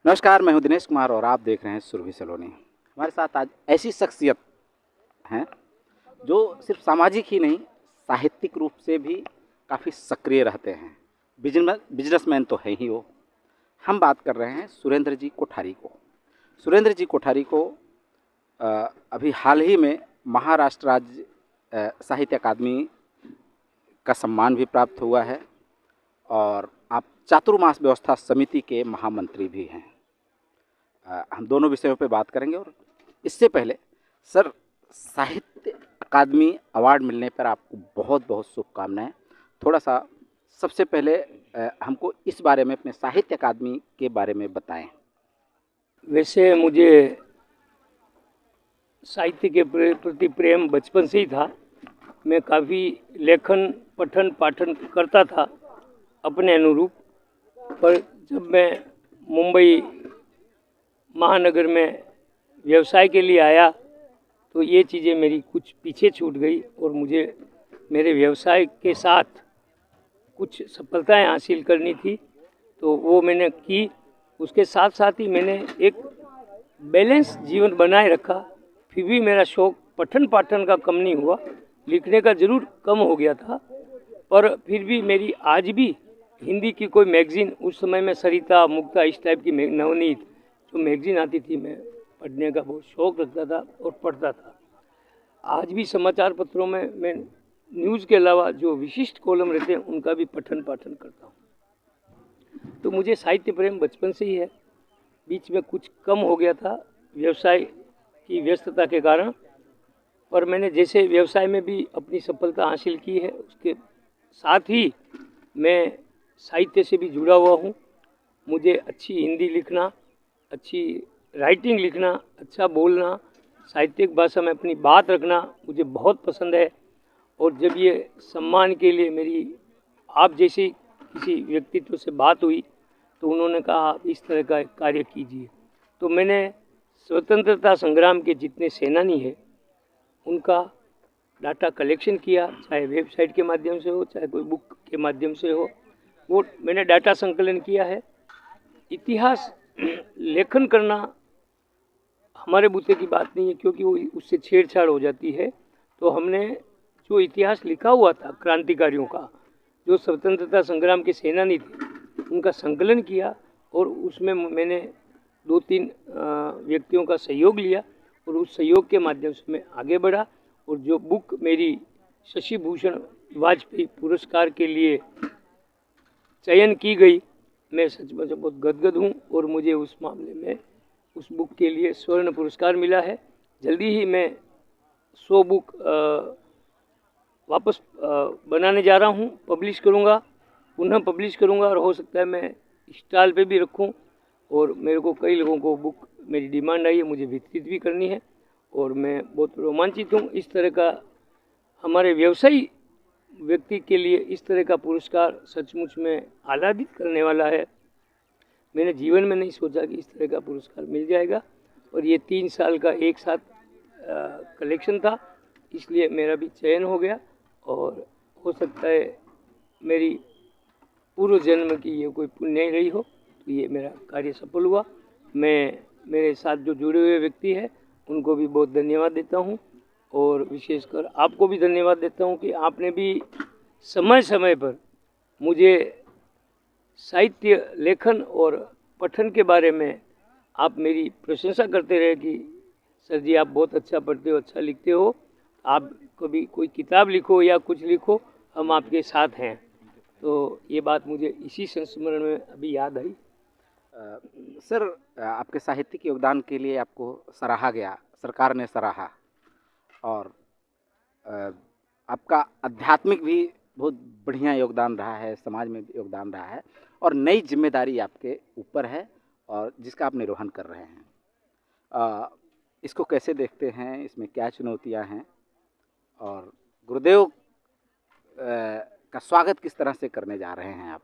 नमस्कार, मैं हूं दिनेश कुमार और आप देख रहे हैं सुरभि सलोनी। हमारे साथ आज ऐसी शख्सियत हैं जो सिर्फ सामाजिक ही नहीं, साहित्यिक रूप से भी काफ़ी सक्रिय रहते हैं। बिजनेसमैन तो है ही वो। हम बात कर रहे हैं सुरेंद्र जी कोठारी को। सुरेंद्र जी कोठारी को अभी हाल ही में महाराष्ट्र राज्य साहित्य अकादमी का सम्मान भी प्राप्त हुआ है और आप चातुर्मास व्यवस्था समिति के महामंत्री भी हैं। हम दोनों विषयों पे बात करेंगे और इससे पहले सर, साहित्य अकादमी अवार्ड मिलने पर आपको बहुत बहुत शुभकामनाएं। थोड़ा सा सबसे पहले हमको इस बारे में, अपने साहित्य अकादमी के बारे में बताएं। वैसे मुझे साहित्य के प्रति प्रेम बचपन से ही था। मैं काफ़ी लेखन पठन पाठन करता था अपने अनुरूप, पर जब मैं मुंबई महानगर में व्यवसाय के लिए आया तो ये चीज़ें मेरी कुछ पीछे छूट गई और मुझे मेरे व्यवसाय के साथ कुछ सफलताएं हासिल करनी थी, तो वो मैंने की। उसके साथ साथ ही मैंने एक बैलेंस जीवन बनाए रखा। फिर भी मेरा शौक़ पठन पाठन का कम नहीं हुआ, लिखने का ज़रूर कम हो गया था, पर फिर भी मेरी आज भी हिंदी की कोई मैगज़ीन, उस समय में सरिता मुक्ता इस टाइप की नवनीत जो मैगज़ीन आती थी, मैं पढ़ने का बहुत शौक़ रखता था और पढ़ता था। आज भी समाचार पत्रों में मैं न्यूज़ के अलावा जो विशिष्ट कॉलम रहते हैं उनका भी पठन पाठन करता हूँ। तो मुझे साहित्य प्रेम बचपन से ही है। बीच में कुछ कम हो गया था व्यवसाय की व्यस्तता के कारण, पर मैंने जैसे व्यवसाय में भी अपनी सफलता हासिल की है, उसके साथ ही मैं साहित्य से भी जुड़ा हुआ हूँ। मुझे अच्छी हिंदी लिखना, अच्छी राइटिंग लिखना, अच्छा बोलना, साहित्यिक भाषा में अपनी बात रखना मुझे बहुत पसंद है। और जब ये सम्मान के लिए मेरी आप जैसी किसी व्यक्तित्व से बात हुई तो उन्होंने कहा आप इस तरह का कार्य कीजिए, तो मैंने स्वतंत्रता संग्राम के जितने सेनानी हैं उनका डाटा कलेक्शन किया, चाहे वेबसाइट के माध्यम से हो, चाहे कोई बुक के माध्यम से हो, वो मैंने डाटा संकलन किया है। इतिहास लेखन करना हमारे बूते की बात नहीं है, क्योंकि वो उससे छेड़छाड़ हो जाती है। तो हमने जो इतिहास लिखा हुआ था क्रांतिकारियों का, जो स्वतंत्रता संग्राम के सेनानी थे, उनका संकलन किया और उसमें मैंने 2-3 व्यक्तियों का सहयोग लिया और उस सहयोग के माध्यम से मैं आगे बढ़ा। और जो बुक मेरी शशि भूषण वाजपेयी पुरस्कार के लिए चयन की गई, मैं सच में बहुत गदगद हूँ और मुझे उस मामले में उस बुक के लिए स्वर्ण पुरस्कार मिला है। जल्दी ही मैं 100 बुक वापस बनाने जा रहा हूँ, पब्लिश करूँगा, पुनः पब्लिश करूँगा और हो सकता है मैं स्टॉल पे भी रखूँ। और मेरे को कई लोगों को बुक मेरी डिमांड आई है, मुझे वितरित भी करनी है और मैं बहुत रोमांचित हूँ। इस तरह का हमारे व्यवसायी व्यक्ति के लिए इस तरह का पुरस्कार सचमुच में आह्लादित करने वाला है। मैंने जीवन में नहीं सोचा कि इस तरह का पुरस्कार मिल जाएगा, और ये 3 साल का एक साथ कलेक्शन था, इसलिए मेरा भी चयन हो गया। और हो सकता है मेरी पूर्व जन्म की ये कोई पुण्य रही हो, तो ये मेरा कार्य सफल हुआ। मैं मेरे साथ जो जुड़े हुए व्यक्ति हैं उनको भी बहुत धन्यवाद देता हूँ और विशेषकर आपको भी धन्यवाद देता हूँ कि आपने भी समय समय पर मुझे साहित्य लेखन और पठन के बारे में आप मेरी प्रशंसा करते रहे कि सर जी आप बहुत अच्छा पढ़ते हो, अच्छा लिखते हो, आप कभी कोई किताब लिखो या कुछ लिखो, हम आपके साथ हैं। तो ये बात मुझे इसी संस्मरण में अभी याद आई। सर, आपके साहित्यिक योगदान के लिए आपको सराहा गया, सरकार ने सराहा, और आपका आध्यात्मिक भी बहुत बढ़िया योगदान रहा है, समाज में भी योगदान रहा है और नई जिम्मेदारी आपके ऊपर है और जिसका आप निर्वहन कर रहे हैं। इसको कैसे देखते हैं, इसमें क्या चुनौतियां हैं और गुरुदेव का स्वागत किस तरह से करने जा रहे हैं आप?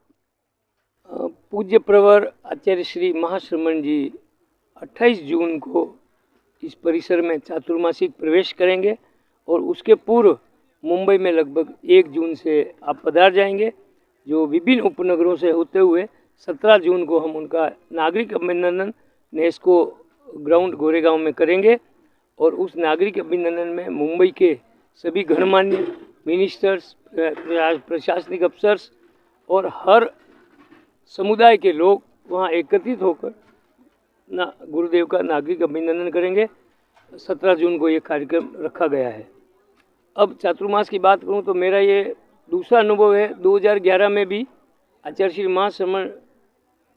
पूज्य प्रवर आचार्य श्री महाश्रमण जी 28 जून को इस परिसर में चातुर्मासिक प्रवेश करेंगे और उसके पूर्व मुंबई में लगभग 1 जून से आप पधार जाएंगे, जो विभिन्न उपनगरों से होते हुए 17 जून को हम उनका नागरिक अभिनंदन नेस्को ग्राउंड गोरेगांव में करेंगे। और उस नागरिक अभिनंदन में मुंबई के सभी गणमान्य मिनिस्टर्स, प्रशासनिक अफसर्स और हर समुदाय के लोग वहाँ एकत्रित होकर गुरुदेव का नागरिक अभिनंदन करेंगे। 17 जून को ये कार्यक्रम रखा गया है। अब चातुर्मास की बात करूँ तो मेरा ये दूसरा अनुभव है। 2011 में भी आचार्य श्री महाश्रमण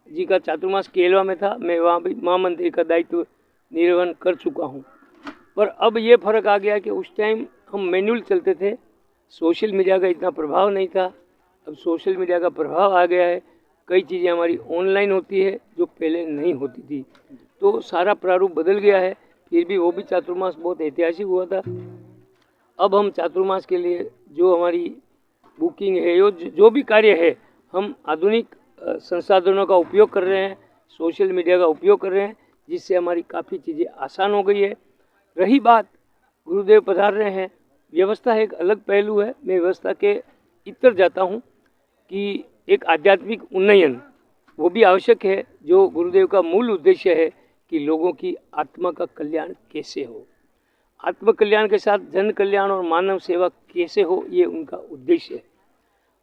जी का चातुर्मास केलवा में था। मैं वहाँ भी महामंत्री का दायित्व निर्वहन कर चुका हूँ। पर अब ये फर्क आ गया कि उस टाइम हम मैनुअल चलते थे, सोशल मीडिया का इतना प्रभाव नहीं था। अब सोशल मीडिया का प्रभाव आ गया है, कई चीज़ें हमारी ऑनलाइन होती है जो पहले नहीं होती थी, तो सारा प्रारूप बदल गया है। फिर भी वो भी चातुर्मास बहुत ऐतिहासिक हुआ था। अब हम चातुर्मास के लिए जो हमारी बुकिंग है, जो भी कार्य है, हम आधुनिक संसाधनों का उपयोग कर रहे हैं, सोशल मीडिया का उपयोग कर रहे हैं, जिससे हमारी काफ़ी चीज़ें आसान हो गई है। रही बात गुरुदेव पधार रहे हैं, व्यवस्था एक अलग पहलू है। मैं व्यवस्था के इतर जाता हूँ कि एक आध्यात्मिक उन्नयन वो भी आवश्यक है। जो गुरुदेव का मूल उद्देश्य है कि लोगों की आत्मा का कल्याण कैसे हो, आत्म कल्याण के साथ जन कल्याण और मानव सेवा कैसे हो, ये उनका उद्देश्य है।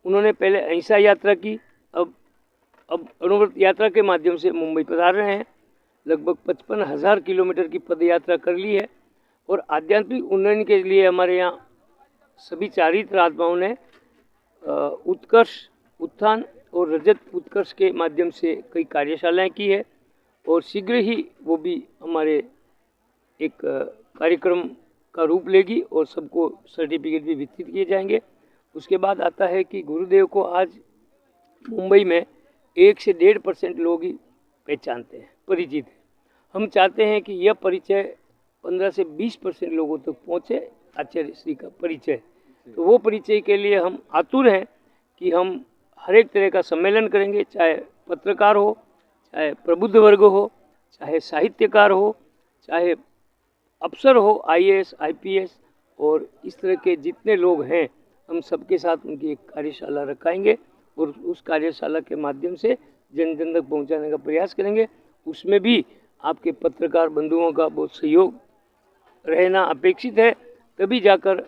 उन्होंने पहले अहिंसा यात्रा की, अब अणुव्रत यात्रा के माध्यम से मुंबई पधार रहे हैं। लगभग 55,000 किलोमीटर की पद यात्रा कर ली है। और आध्यात्मिक उन्नयन के लिए हमारे यहाँ सभी चारित्र आत्माओं ने उत्कर्ष, उत्थान और रजत उत्कर्ष के माध्यम से कई कार्यशालाएं की है। और शीघ्र ही वो भी हमारे एक कार्यक्रम का रूप लेगी और सबको सर्टिफिकेट भी वितरित किए जाएंगे। उसके बाद आता है कि गुरुदेव को आज मुंबई में 1 से 1.5% लोग ही पहचानते हैं, परिचित हैं। हम चाहते हैं कि यह परिचय 15 से 20% लोगों तक पहुँचे, आचार्य श्री का परिचय। तो वो परिचय के लिए हम आतुर हैं कि हम हर एक तरह का सम्मेलन करेंगे, चाहे पत्रकार हो, चाहे प्रबुद्ध वर्ग हो, चाहे साहित्यकार हो, चाहे अफसर हो, IAS, IPS और इस तरह के जितने लोग हैं, हम सबके साथ उनकी एक कार्यशाला रखाएंगे और उस कार्यशाला के माध्यम से जन जन तक पहुँचाने का प्रयास करेंगे। उसमें भी आपके पत्रकार बंधुओं का बहुत सहयोग रहना अपेक्षित है। तभी जाकर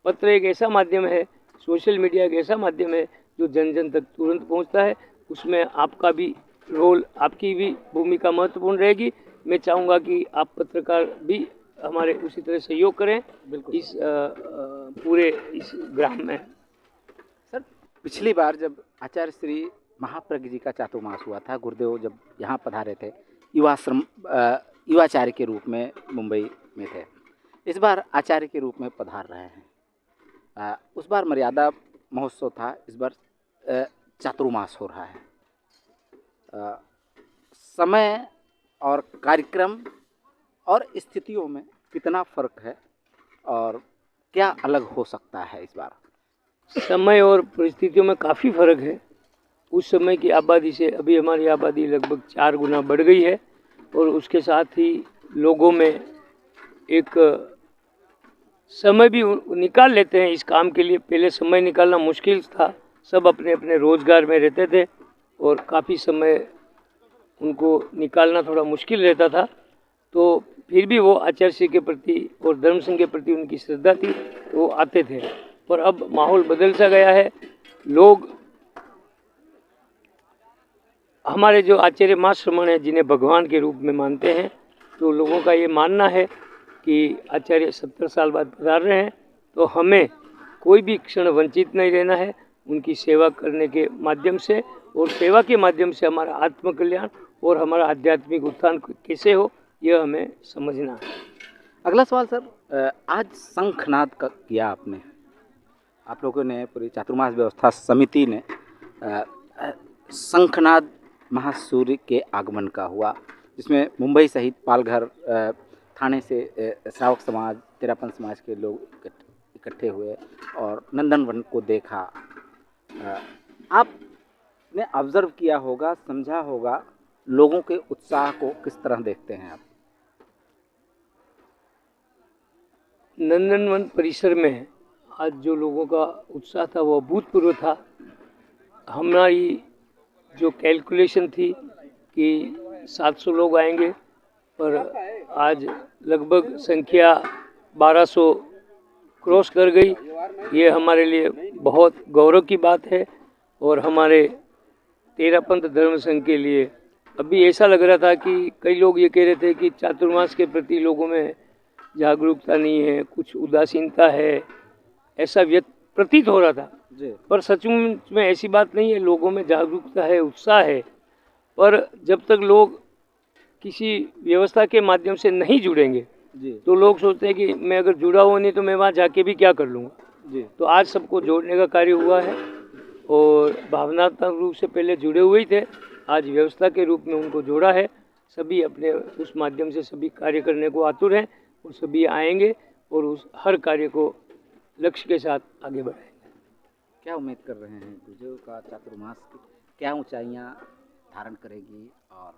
पत्र एक ऐसा माध्यम है, सोशल मीडिया एक ऐसा माध्यम है जो जन जन तक तुरंत पहुंचता है। उसमें आपका भी रोल, आपकी भी भूमिका महत्वपूर्ण रहेगी। मैं चाहूँगा कि आप पत्रकार भी हमारे उसी तरह सहयोग करें इस पूरे इस ग्राम में। सर, पिछली बार जब आचार्य श्री महाप्रज्ञ जी का चातुर्मास हुआ था, गुरुदेव जब यहाँ पधारे थे, युवाचार्य के रूप में मुंबई में थे। इस बार आचार्य के रूप में पधार रहे हैं। उस बार मर्यादा महोत्सव था, इस बार चातुर्मास हो रहा है। समय और कार्यक्रम और स्थितियों में कितना फर्क है और क्या अलग हो सकता है इस बार? समय और परिस्थितियों में काफ़ी फर्क है। उस समय की आबादी से अभी हमारी आबादी लगभग 4 गुना बढ़ गई है और उसके साथ ही लोगों में एक समय भी निकाल लेते हैं इस काम के लिए। पहले समय निकालना मुश्किल था, सब अपने अपने रोज़गार में रहते थे और काफ़ी समय उनको निकालना थोड़ा मुश्किल रहता था। तो फिर भी वो आचार्य के प्रति और धर्म संघ के प्रति उनकी श्रद्धा थी, तो वो आते थे। पर अब माहौल बदल सा गया है। लोग हमारे जो आचार्य महाश्रमण हैं, जिन्हें भगवान के रूप में मानते हैं, तो लोगों का ये मानना है कि आचार्य 70 साल बाद पधार रहे हैं, तो हमें कोई भी क्षण वंचित नहीं रहना है उनकी सेवा करने के माध्यम से। और सेवा के माध्यम से हमारा आत्मकल्याण और हमारा आध्यात्मिक उत्थान कैसे हो, यह हमें समझना है। अगला सवाल सर, आज शंखनाद का किया आपने, आप लोगों ने, पूरी चातुर्मास व्यवस्था समिति ने शंखनाद महासूर्य के आगमन का हुआ, जिसमें मुंबई सहित पालघर, थाने से श्रावक समाज, तेरापन समाज के लोग इकट्ठे हुए और नंदनवन को देखा। आपने ऑब्जर्व किया होगा, समझा होगा, लोगों के उत्साह को किस तरह देखते हैं आप? नंदनवन परिसर में आज जो लोगों का उत्साह था वो अभूतपूर्व था। हमारी जो कैलकुलेशन थी कि 700 लोग आएंगे, पर आज लगभग संख्या 1200 क्रॉस कर गई। ये हमारे लिए बहुत गौरव की बात है। और हमारे तेरापंथ धर्म संघ के लिए अभी ऐसा लग रहा था कि कई लोग ये कह रहे थे कि चातुर्मास के प्रति लोगों में जागरूकता नहीं है, कुछ उदासीनता है, ऐसा प्रतीत हो रहा था। पर सचमुच में ऐसी बात नहीं है, लोगों में जागरूकता है, उत्साह है। पर जब तक लोग किसी व्यवस्था के माध्यम से नहीं जुड़ेंगे तो लोग सोचते हैं कि मैं अगर जुड़ा हुआ नहीं तो मैं वहाँ जाके भी क्या कर लूँगा। तो आज सबको जोड़ने का कार्य हुआ है और भावनात्मक रूप से पहले जुड़े हुए ही थे, आज व्यवस्था के रूप में उनको जोड़ा है। सभी अपने उस माध्यम से सभी कार्य करने को आतुर हैं और सभी आएंगे और उस हर कार्य को लक्ष्य के साथ आगे बढ़ाएंगे। क्या उम्मीद कर रहे हैं गुरुदेव का चातुर्मास की क्या ऊंचाइयां धारण करेगी और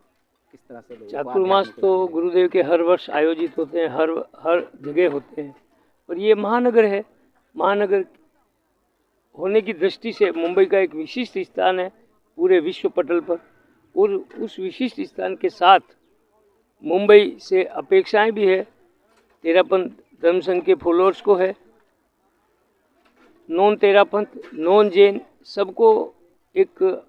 किस तरह से लोगों को चातुर्मास तो गुरुदेव के हर वर्ष आयोजित होते हैं, हर जगह होते हैं। और ये महानगर है, महानगर होने की दृष्टि से मुंबई का एक विशिष्ट स्थान है पूरे विश्व पटल पर। और उस विशिष्ट स्थान के साथ मुंबई से अपेक्षाएं भी है, तेरापंथ धर्म संघ के फॉलोअर्स को है, नॉन तेरापंथ, नॉन जैन, सबको एक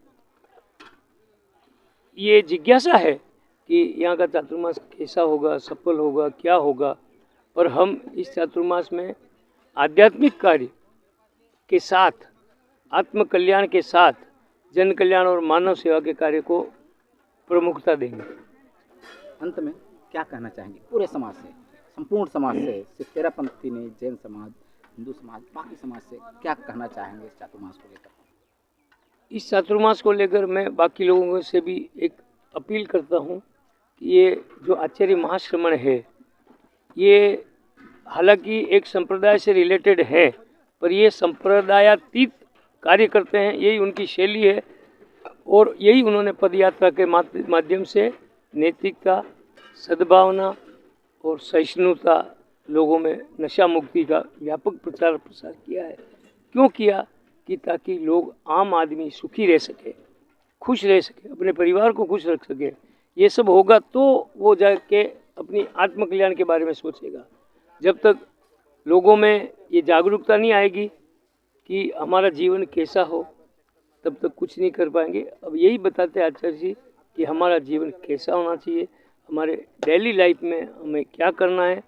ये जिज्ञासा है कि यहाँ का चातुर्मास कैसा होगा, सफल होगा, क्या होगा। पर हम इस चातुर्मास में आध्यात्मिक कार्य के साथ, आत्म कल्याण के साथ, जन कल्याण और मानव सेवा के कार्य को प्रमुखता देंगे। अंत में क्या कहना चाहेंगे पूरे समाज से, संपूर्ण समाज से, सिर्फ तेरापंथी नहीं, जैन समाज, हिंदू समाज, बाकी समाज से क्या कहना चाहेंगे इस चातुर्मास को लेकर? इस चातुर्मास को लेकर मैं बाकी लोगों से भी एक अपील करता हूँ कि ये जो आचार्य महाश्रमण है, ये हालांकि एक संप्रदाय से रिलेटेड है, पर ये संप्रदायातीत कार्य करते हैं, यही उनकी शैली है। और यही उन्होंने पदयात्रा के माध्यम से नैतिकता, सद्भावना और सहिष्णुता, लोगों में नशा मुक्ति का व्यापक प्रचार प्रसार किया है। क्यों किया? कि ताकि लोग, आम आदमी सुखी रह सके, खुश रह सके, अपने परिवार को खुश रख सके। ये सब होगा तो वो जाके अपनी आत्मकल्याण के बारे में सोचेगा। जब तक लोगों में ये जागरूकता नहीं आएगी कि हमारा जीवन कैसा हो, तब तक कुछ नहीं कर पाएंगे। अब यही बताते हैं आचार्य जी कि हमारा जीवन कैसा होना चाहिए, हमारे डेली लाइफ में हमें क्या करना है,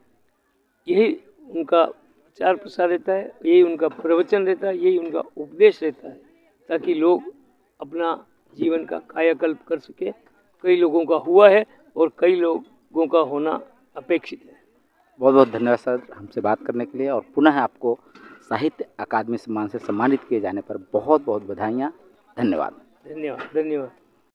यही उनका प्रचार प्रसार रहता है, यही उनका प्रवचन रहता है, यही उनका उपदेश रहता है, ताकि लोग अपना जीवन का कायाकल्प कर सके। कई लोगों का हुआ है और कई लोगों का होना अपेक्षित है। बहुत बहुत धन्यवाद सर हमसे बात करने के लिए, और पुनः आपको साहित्य अकादमी सम्मान से सम्मानित किए जाने पर बहुत बहुत बधाइयाँ। धन्यवाद। धन्यवाद।